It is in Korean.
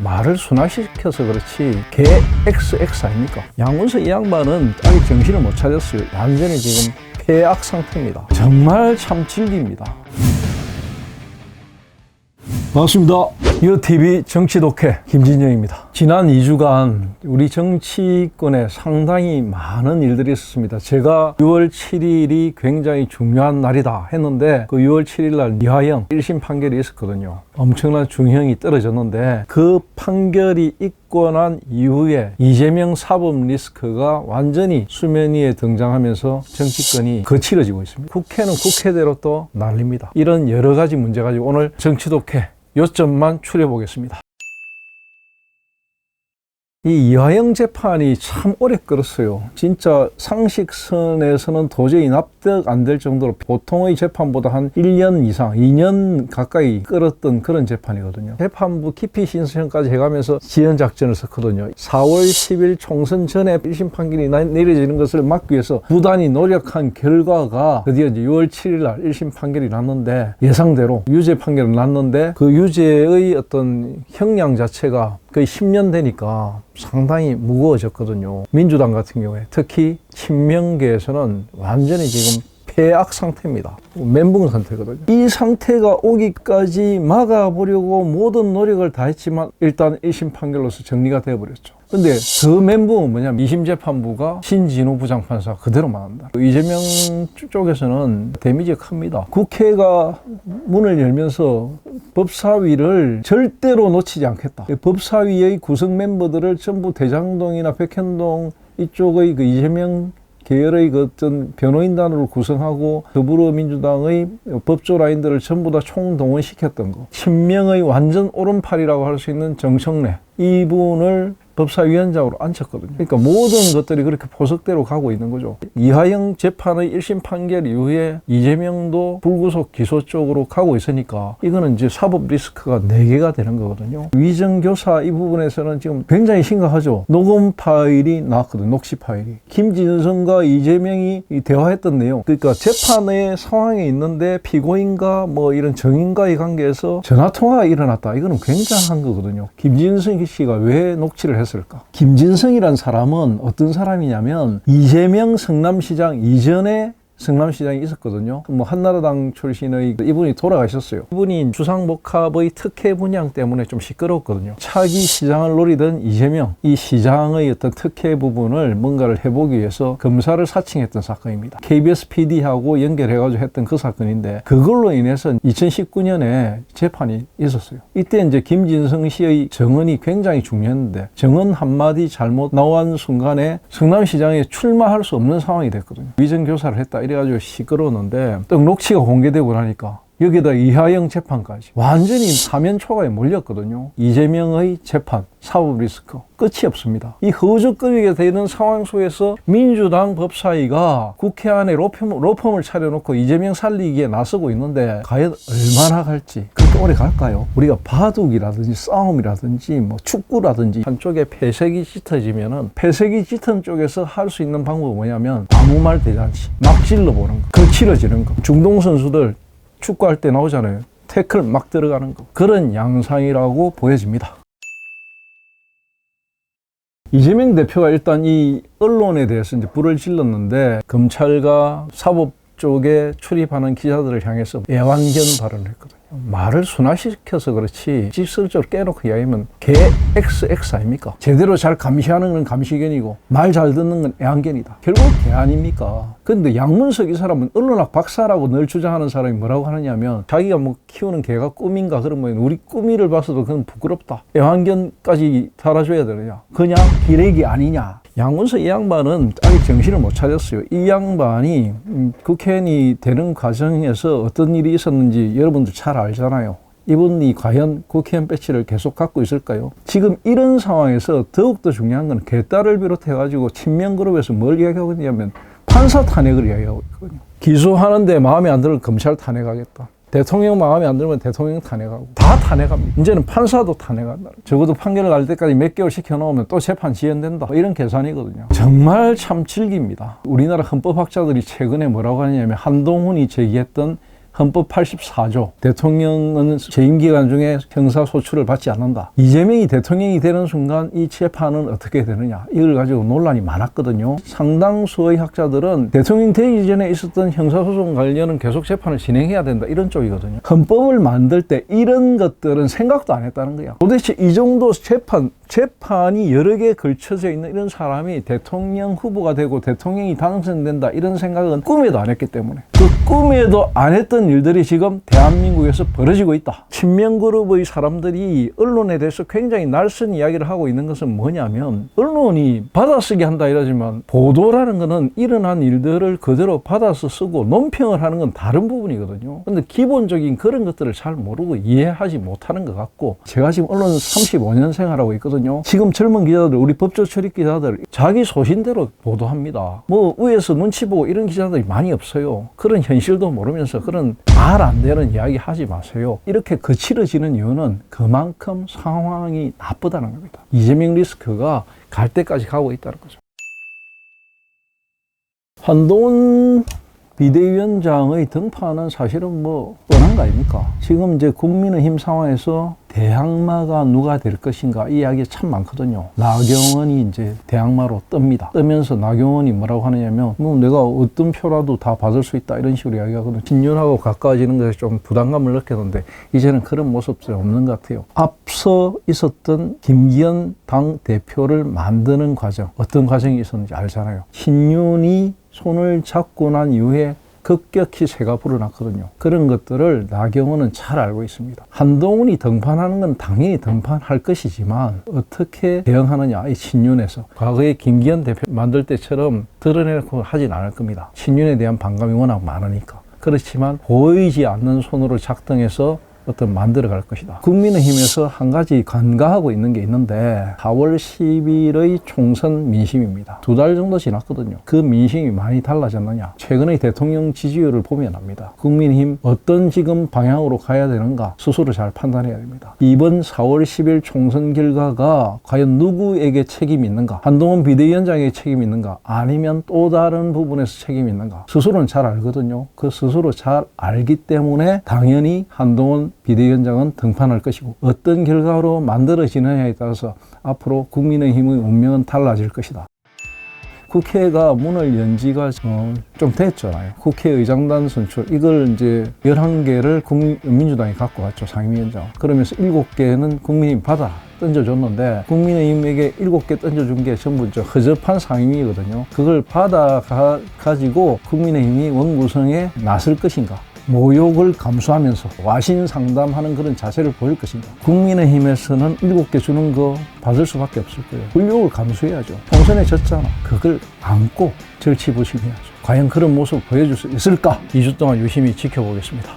말을 순화시켜서 그렇지 개 XX 아닙니까? 양문석 이 양반은 아직 정신을 못 차렸어요. 완전히 지금 폐악 상태입니다. 정말 참 즐깁니다. 반갑습니다. 유TV 정치독해 김진영입니다. 지난 2주간 우리 정치권에 상당히 많은 일들이 있었습니다. 제가 6월 7일이 굉장히 중요한 날이다 했는데 그 6월 7일 날 이화영 1심 판결이 있었거든요. 엄청난 중형이 떨어졌는데 그 판결이 있고 난 이후에 이재명 사법 리스크가 완전히 수면 위에 등장하면서 정치권이 거칠어지고 있습니다. 국회는 국회대로 또 난립니다. 이런 여러 가지 문제 가지고 오늘 정치독해 요점만 추려보겠습니다. 이 이화영 재판이 참 오래 끌었어요. 진짜 상식선에서는 도저히 납득 안 될 정도로 보통의 재판보다 한 1년 이상, 2년 가까이 끌었던 그런 재판이거든요. 재판부 기피 신청까지 해가면서 지연작전을 썼거든요. 4월 10일 총선 전에 1심 판결이 내려지는 것을 막기 위해서 부단히 노력한 결과가 드디어 이제 6월 7일 날 1심 판결이 났는데 예상대로 유죄 판결이 났는데 그 유죄의 어떤 형량 자체가 거의 10년 되니까 상당히 무거워졌거든요. 민주당 같은 경우에 특히 친명계에서는 완전히 지금 폐악 상태입니다. 멘붕 상태거든요. 이 상태가 오기까지 막아보려고 모든 노력을 다했지만 일단 1심 판결로서 정리가 되어버렸죠. 근데 그 멘붕은 뭐냐면 2심 재판부가 신진우 부장판사 그대로 만한다. 이재명 쪽에서는 데미지가 큽니다. 국회가 문을 열면서 법사위를 절대로 놓치지 않겠다. 법사위의 구성 멤버들을 전부 대장동이나 백현동 이쪽의 그 이재명 계열의 그 어떤 변호인단으로 구성하고 더불어민주당의 법조 라인들을 전부 다 총동원시켰던 거. 친명의 완전 오른팔이라고 할 수 있는 정청래 이분을 법사위원장으로 앉혔거든요. 그러니까 모든 것들이 그렇게 포석대로 가고 있는 거죠. 이화영 재판의 1심 판결 이후에 이재명도 불구속 기소 쪽으로 가고 있으니까 이거는 이제 사법 리스크가 4개가 되는 거거든요. 위정교사 이 부분에서는 지금 굉장히 심각하죠. 녹음 파일이 나왔거든요. 녹취 파일이. 김진성과 이재명이 대화했던 내용. 그러니까 재판의 상황에 있는데 피고인과 뭐 이런 정인과의 관계에서 전화통화가 일어났다. 이거는 굉장한 거거든요. 김진성 씨가 왜 녹취를 했을까? 김진성이란 사람은 어떤 사람이냐면 이재명 성남시장 이전에 성남시장이 있었거든요. 뭐 한나라당 출신의 이분이 돌아가셨어요. 이분이 주상복합의 특혜 분양 때문에 좀 시끄러웠거든요. 차기 시장을 노리던 이재명, 이 시장의 어떤 특혜 부분을 뭔가를 해보기 위해서 검사를 사칭했던 사건입니다. KBS PD하고 연결해가지고 했던 그 사건인데 그걸로 인해서 2019년에 재판이 있었어요. 이때 이제 김진성 씨의 증언이 굉장히 중요했는데 증언 한마디 잘못 나온 순간에 성남시장에 출마할 수 없는 상황이 됐거든요. 위정교사를 했다. 이래가지고 시끄러웠는데 또 녹취가 공개되고 나니까 여기다 이화영 재판까지 완전히 사면 초과에 몰렸거든요. 이재명의 재판, 사법 리스크 끝이 없습니다. 이 허우적거리게 되는 상황 속에서 민주당 법사위가 국회 안에 로펌을 차려놓고 이재명 살리기에 나서고 있는데 과연 얼마나 갈지 그렇게 오래 갈까요? 우리가 바둑이라든지 싸움이라든지 뭐 축구라든지 한쪽에 패색이 짙어지면은 패색이 짙은 쪽에서 할 수 있는 방법은 뭐냐면 아무 말 대잔치 막 질러보는 거 거칠어지는 거. 중동 선수들 축구할 때 나오잖아요. 태클 막 들어가는 거. 그런 양상이라고 보여집니다. 이재명 대표가 일단 이 언론에 대해서 이제 불을 질렀는데 검찰과 사법 쪽에 출입하는 기자들을 향해서 애완견 발언을 했거든요. 말을 순화시켜서 그렇지 직설적으로 깨놓고 이야기하면 개 XX 아닙니까? 제대로 잘 감시하는 건 감시견이고 말 잘 듣는 건 애완견이다. 결국 개 아닙니까? 근데 양문석 이 사람은 언론학 박사라고 늘 주장하는 사람이 뭐라고 하느냐면 자기가 뭐 키우는 개가 꿈인가 그러면 우리 꿈이를 봐서도 그건 부끄럽다. 애완견까지 달아줘야 되느냐? 그냥 기레기 아니냐? 양문석 이 양반은 아직 정신을 못 차렸어요. 이 양반이 국회의원이 되는 과정에서 어떤 일이 있었는지 여러분들 잘 알잖아요. 이분이 과연 국회의원 배치를 계속 갖고 있을까요? 지금 이런 상황에서 더욱더 중요한 건 개딸을 비롯해가지고 친명그룹에서 뭘 이야기하고 있냐면 판사 탄핵을 이야기하고 있거든요. 기소하는데 마음에 안 들면 검찰 탄핵하겠다. 대통령 마음에 안 들면 대통령 탄핵하고 다 탄핵합니다. 이제는 판사도 탄핵한다. 적어도 판결을 날 때까지 몇 개월 시켜놓으면 또 재판 지연된다. 이런 계산이거든요. 정말 참 즐깁니다. 우리나라 헌법학자들이 최근에 뭐라고 하냐면 한동훈이 제기했던 헌법 84조 대통령은 재임 기간 중에 형사소추를 받지 않는다. 이재명이 대통령이 되는 순간 이 재판은 어떻게 되느냐, 이걸 가지고 논란이 많았거든요. 상당수의 학자들은 대통령 되기 전에 있었던 형사소송 관련은 계속 재판을 진행해야 된다, 이런 쪽이거든요. 헌법을 만들 때 이런 것들은 생각도 안 했다는 거야. 도대체 이 정도 재판이 여러 개 걸쳐져 있는 이런 사람이 대통령 후보가 되고 대통령이 당선된다, 이런 생각은 꿈에도 안 했기 때문에, 그 꿈에도 안 했던 일들이 지금 대한민국에서 벌어지고 있다. 친명그룹의 사람들이 언론에 대해서 굉장히 날선 이야기를 하고 있는 것은 뭐냐면, 언론이 받아쓰기 한다 이러지만 보도라는 거는 일어난 일들을 그대로 받아서 쓰고 논평을 하는 건 다른 부분이거든요. 근데 기본적인 그런 것들을 잘 모르고 이해하지 못하는 것 같고, 제가 지금 언론 35년 생활하고 있거든요. 지금 젊은 기자들, 우리 법조 출입 기자들 자기 소신대로 보도합니다. 뭐 위에서 눈치 보고 이런 기자들이 많이 없어요. 그런 현실도 모르면서 그런 말 안 되는 이야기 하지 마세요. 이렇게 거칠어지는 이유는 그만큼 상황이 나쁘다는 겁니다. 이재명 리스크가 갈 때까지 가고 있다는 거죠. 한동훈 비대위원장의 등판은 사실은 뭐 뻔한 거 아닙니까? 지금 이제 국민의힘 상황에서 대항마가 누가 될 것인가, 이 이야기 참 많거든요. 나경원이 이제 대항마로 뜹니다. 뜨면서 나경원이 뭐라고 하느냐면, 뭐 내가 어떤 표라도 다 받을 수 있다, 이런 식으로 이야기하거든요. 친윤하고 가까워지는 것에 좀 부담감을 느꼈는데 이제는 그런 모습들이 없는 것 같아요. 앞서 있었던 김기현 당 대표를 만드는 과정, 어떤 과정이 있었는지 알잖아요. 친윤이 손을 잡고 난 이후에 급격히 새가 불어났거든요. 그런 것들을 나경원은 잘 알고 있습니다. 한동훈이 등판하는 건 당연히 등판할 것이지만 어떻게 대응하느냐, 이 친윤에서. 과거에 김기현 대표 만들 때처럼 드러내놓고 하진 않을 겁니다. 친윤에 대한 반감이 워낙 많으니까. 그렇지만 보이지 않는 손으로 작동해서 어떤 만들어 갈 것이다. 국민의힘에서 한 가지 간과하고 있는 게 있는데, 4월 10일의 총선 민심입니다. 2달 정도 지났거든요. 그 민심이 많이 달라졌느냐? 최근의 대통령 지지율을 보면 압니다. 국민의힘 어떤 지금 방향으로 가야 되는가 스스로 잘 판단해야 됩니다. 이번 4월 10일 총선 결과가 과연 누구에게 책임이 있는가? 한동훈 비대위원장에게 책임이 있는가? 아니면 또 다른 부분에서 책임이 있는가? 스스로는 잘 알거든요. 그 스스로 잘 알기 때문에 당연히 한동훈 비대위원장은 등판할 것이고, 어떤 결과로 만들어지느냐에 따라서 앞으로 국민의힘의 운명은 달라질 것이다. 국회가 문을 연 지가 좀 됐잖아요. 국회의장단 선출, 이걸 이제 11개를 민주당이 갖고 갔죠, 상임위원장. 그러면서 7개는 국민의힘 받아 던져줬는데, 국민의힘에게 7개 던져준 게 전부 허접한 상임위거든요. 그걸 받아가지고 국민의힘이 원구성에 나설 것인가? 모욕을 감수하면서 와신 상담하는 그런 자세를 보일 것인가? 국민의힘에서는 7개 주는 거 받을 수밖에 없을 거예요. 굴욕을 감수해야죠. 총선에 졌잖아. 그걸 안고 절치부심해야죠. 과연 그런 모습을 보여줄 수 있을까? 2주 동안 유심히 지켜보겠습니다.